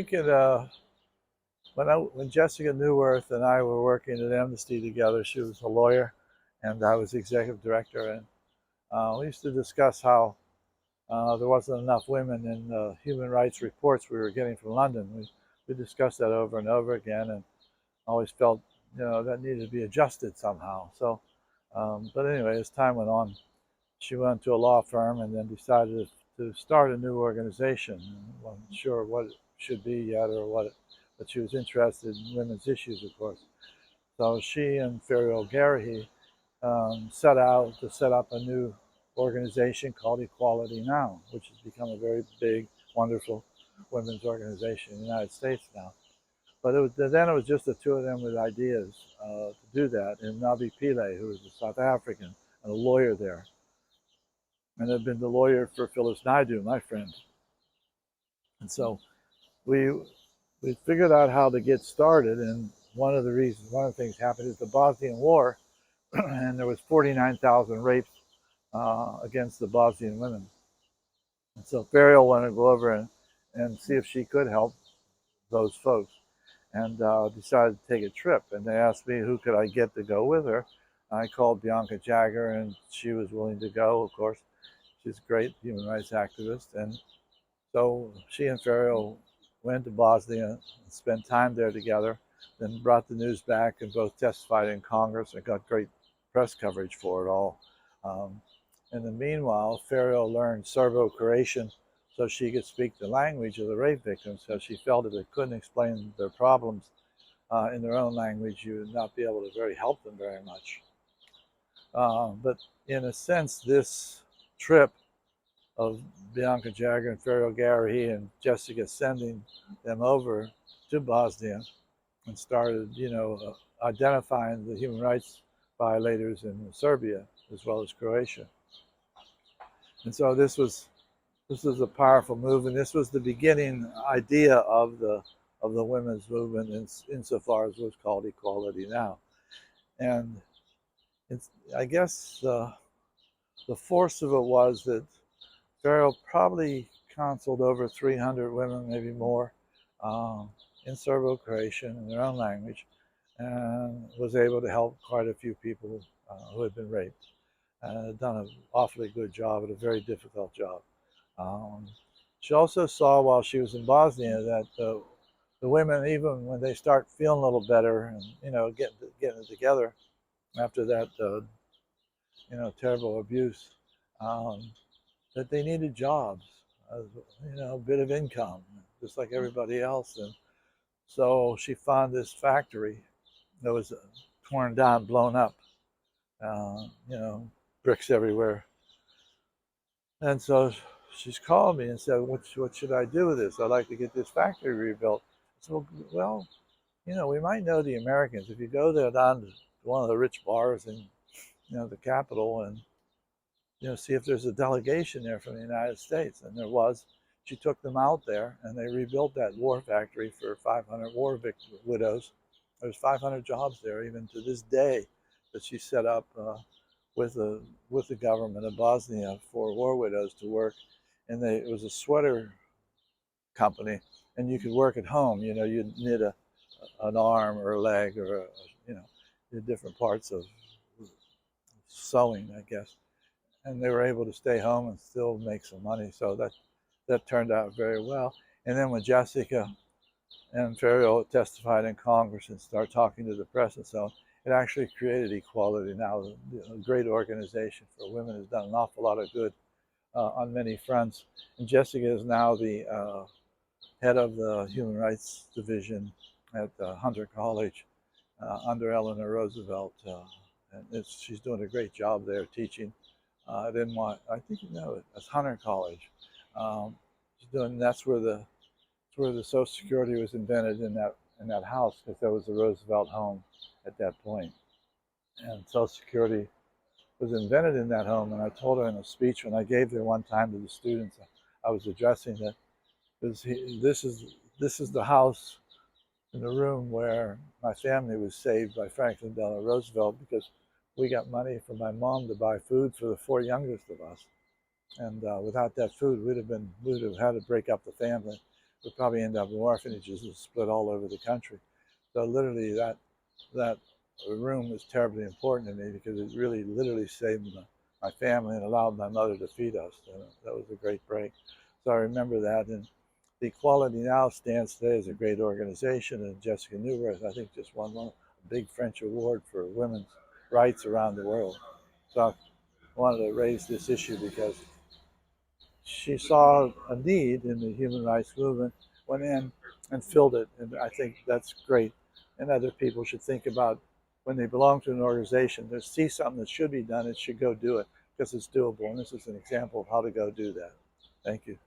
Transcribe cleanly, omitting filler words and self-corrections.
think when Jessica Newworth and I were working at Amnesty together, she was a lawyer, and I was executive director, and we used to discuss how there wasn't enough women in the human rights reports we were getting from London. We discussed that over and over again, and always felt that needed to be adjusted somehow. So, but anyway, as time went on, she went to a law firm and then decided to start a new organization. Wasn't sure what it should be yet or but she was interested in women's issues, of course. So she and Ferial Garahy set out to set up a new organization called Equality Now, which has become a very big, wonderful women's organization in the United States now. But then it was just the two of them with ideas to do that, and Nabi Pillay, who was a South African and a lawyer there, and had been the lawyer for Phyllis Naidu, my friend. And so we we figured out how to get started, and one of the things happened is the Bosnian War, and there was 49,000 rapes against the Bosnian women. And so Ferial wanted to go over and see if she could help those folks, and decided to take a trip. And they asked me who could I get to go with her. I called Bianca Jagger, and she was willing to go, of course. She's a great human rights activist. And so she and Ferial went to Bosnia and spent time there together, then brought the news back and both testified in Congress and got great press coverage for it all. In the meanwhile, Ferial learned Serbo-Croatian so she could speak the language of the rape victims, so she felt if they couldn't explain their problems in their own language, you would not be able to help them very much. But in a sense, this trip of Bianca Jagger and Ferial Garahy and Jessica sending them over to Bosnia and started, identifying the human rights violators in Serbia as well as Croatia. And so this was a powerful move, and this was the beginning idea of the women's movement insofar as what's called Equality Now. And I guess the force of it was that Ferial probably counseled over 300 women, maybe more, in Serbo-Croatian in their own language, and was able to help quite a few people who had been raped. And had done an awfully good job at a very difficult job. She also saw while she was in Bosnia that the women, even when they start feeling a little better and getting it together after that terrible abuse, that they needed jobs, a bit of income, just like everybody else. And so she found this factory that was torn down, blown up, bricks everywhere. And so she's called me and said, what should I do with this? I'd like to get this factory rebuilt. So, well, we might know the Americans. If you go there down to one of the rich bars in, the capital and, see if there's a delegation there from the United States. And there was. She took them out there and they rebuilt that war factory for 500 war widows. There's 500 jobs there even to this day that she set up with the government of Bosnia for war widows to work. And it was a sweater company, and you could work at home. You'd knit an arm or a leg or the different parts of sewing, I guess. And they were able to stay home and still make some money. So that turned out very well. And then when Jessica and Ferial testified in Congress and started talking to the press and so on, it actually created Equality Now, a great organization for women. Has done an awful lot of good on many fronts. And Jessica is now the head of the Human Rights Division at Hunter College under Eleanor Roosevelt. And she's doing a great job there teaching. I think you know it, that's Hunter College. That's where the Social Security was invented in that house, because there was a Roosevelt home at that point. And Social Security was invented in that home. And I told her in a speech when I gave there one time to the students I was addressing that this is the house in the room where my family was saved by Franklin Delano Roosevelt, because we got money from my mom to buy food for the four youngest of us. And without that food, we'd have had to break up the family. we'd probably end up in orphanages that split all over the country. So literally that room was terribly important to me because it really literally saved my family and allowed my mother to feed us. So that was a great break. So I remember that. And the Equality Now stands today as a great organization, and Jessica Newworth, I think, just won a big French award for women's rights around the world. So I wanted to raise this issue because she saw a need in the human rights movement, went in and filled it, and I think that's great. And other people should think about when they belong to an organization, they see something that should be done, it should go do it because it's doable. And this is an example of how to go do that. Thank you.